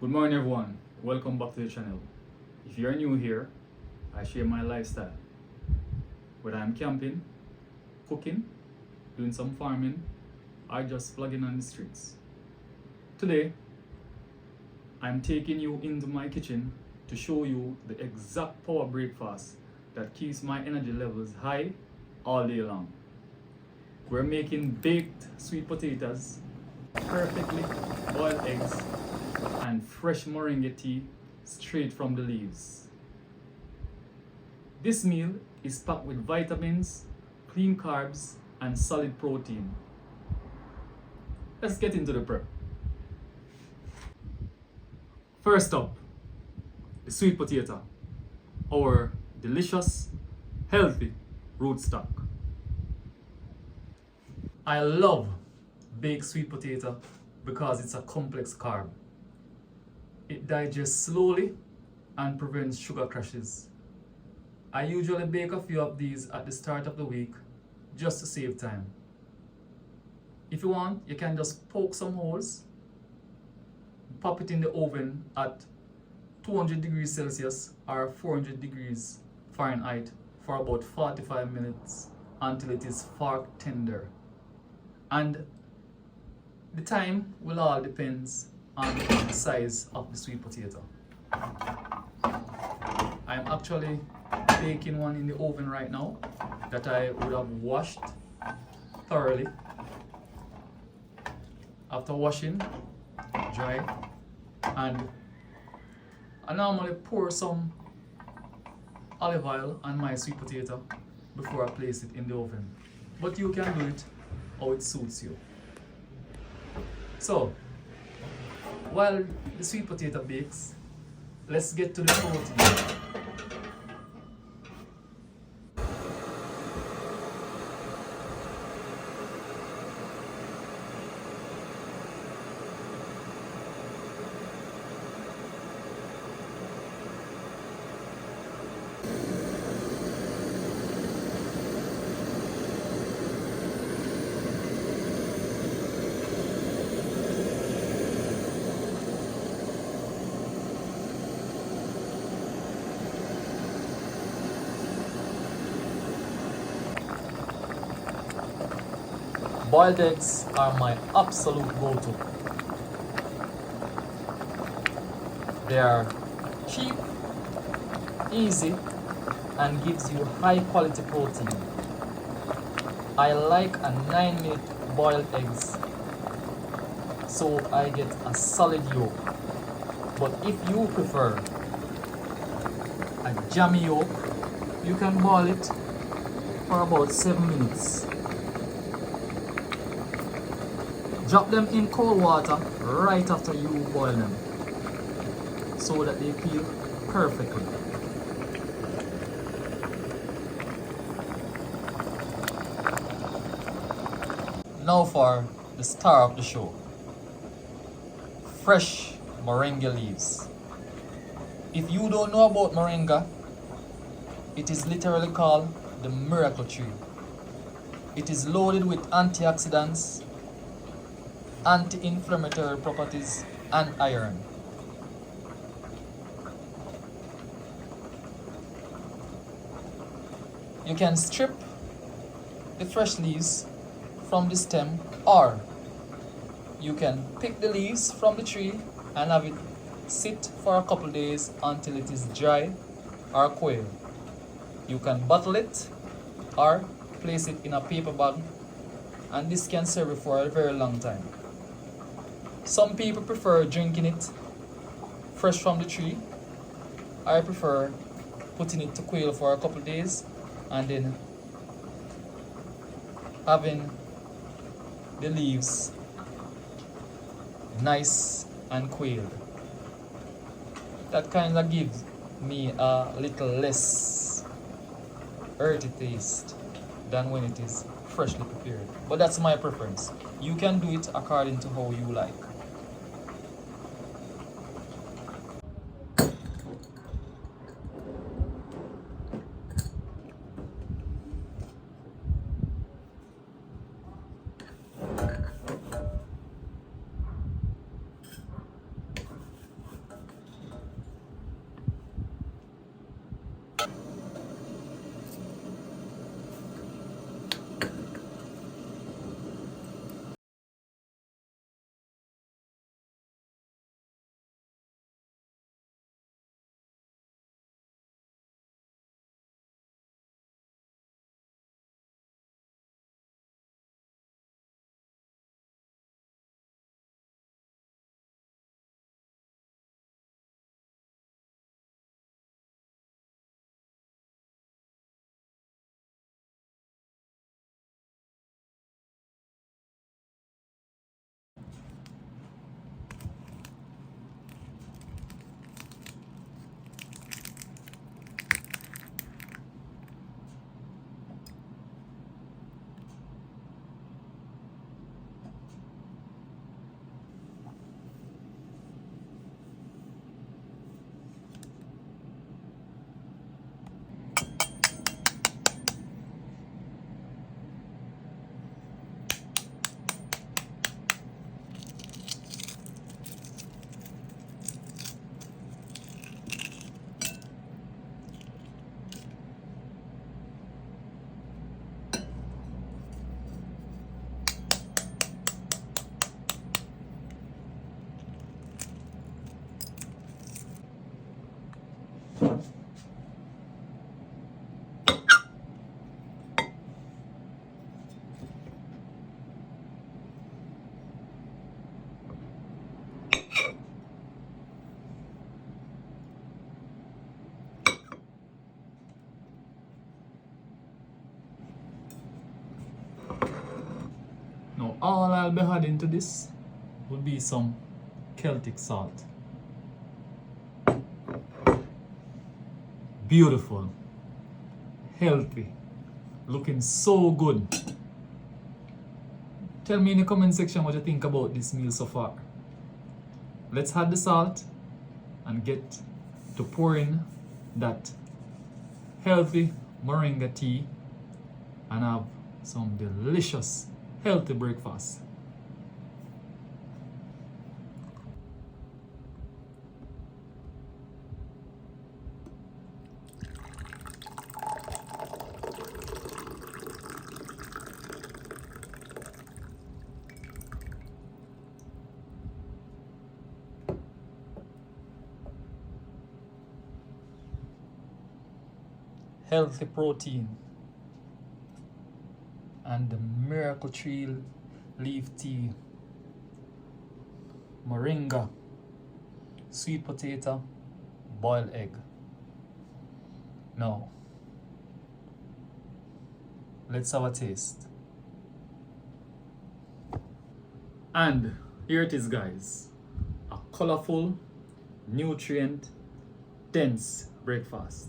Good morning everyone, welcome back to the channel. If you're new here, I share my lifestyle. Whether I'm camping, cooking, doing some farming, or just vlogging on the streets. Today, I'm taking you into my kitchen to show you the exact power breakfast that keeps my energy levels high all day long. We're making baked sweet potatoes, perfectly boiled eggs, and fresh moringa tea straight from the leaves. This meal is packed with vitamins, clean carbs, and solid protein. Let's get into the prep. First up, the sweet potato, our delicious, healthy rootstock. I love baked sweet potato because it's a complex carb. It digests slowly and prevents sugar crashes. I usually bake a few of these at the start of the week just to save time. If you want, you can just poke some holes, pop it in the oven at 200 degrees Celsius or 400 degrees Fahrenheit for about 45 minutes until it is fork tender. And the time will all depends on the size of the sweet potato. I'm actually baking one in the oven right now that I would have washed thoroughly. After washing, dry, and I normally pour some olive oil on my sweet potato before I place it in the oven. But you can do it how it suits you. So, while the sweet potato bakes, let's get to the protein. Boiled eggs are my absolute go-to. They are cheap, easy, and gives you high quality protein. I like a 9-minute boiled eggs so I get a solid yolk. But if you prefer a jammy yolk, you can boil it for about 7 minutes. Drop them in cold water right after you boil them so that they peel perfectly. Now for the star of the show. Fresh moringa leaves. If you don't know about moringa, it is literally called the miracle tree. It is loaded with antioxidants, anti-inflammatory properties, and iron. You can strip the fresh leaves from the stem, or you can pick the leaves from the tree and have it sit for a couple days until it is dry or coiled. You can bottle it or place it in a paper bag, and this can serve you for a very long time. Some people prefer drinking it fresh from the tree. I prefer putting it to quail for a couple days and then having the leaves nice and quailed. That kind of gives me a little less earthy taste than when it is freshly prepared. But that's my preference. You can do it according to how you like. Now all I'll be adding to this will be some Celtic salt. Beautiful, healthy, looking so good. Tell me in the comment section what you think about this meal so far. Let's add the salt and get to pouring that healthy moringa tea and have some delicious healthy breakfast. Healthy protein and the miracle tree leaf tea, moringa, sweet potato, boiled egg. Now let's have a taste. And here it is, guys, a colorful, nutrient dense breakfast.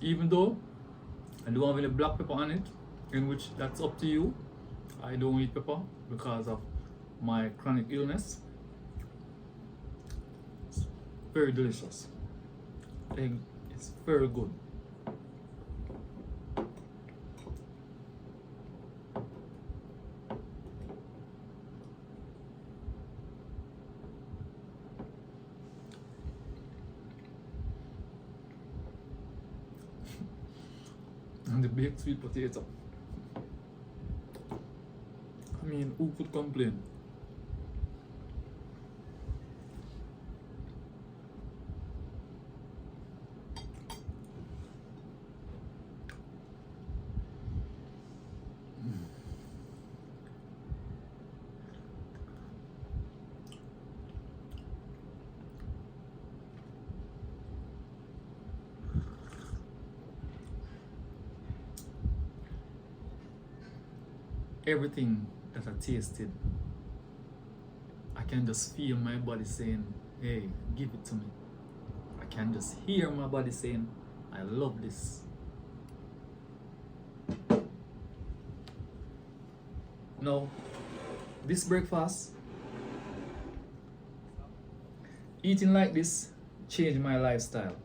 Even though I don't have any black pepper on it, in which that's up to you. I don't eat pepper because of my chronic illness. It's very delicious. I think it's very good. And the baked sweet potato. I mean, who could complain? Everything that I tasted, I can just feel my body saying, hey, give it to me. I can just hear my body saying, I love this. Now, this breakfast, eating like this changed my lifestyle.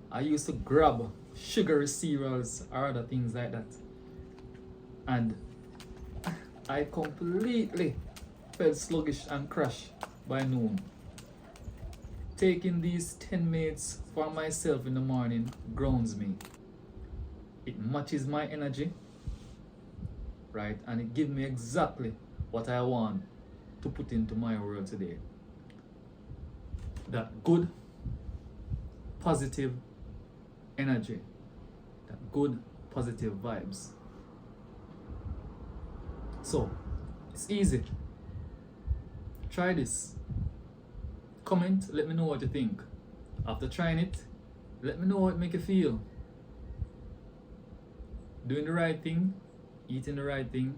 I used to grab sugary cereals or other things like that, and I completely felt sluggish and crashed by noon. Taking these 10 minutes for myself in the morning grounds me. It matches my energy, right? And it gives me exactly what I want to put into my world today. That good, positive energy, that good, positive vibes. So, it's easy. Try this. Comment, let me know what you think. After trying it, let me know what it make you feel. Doing the right thing, eating the right thing,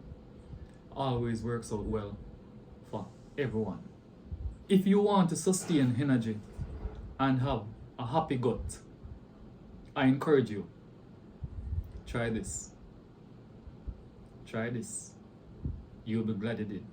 always works out well for everyone. If you want to sustain energy and have a happy gut, I encourage you, try this. Try this. You'll be glad you did.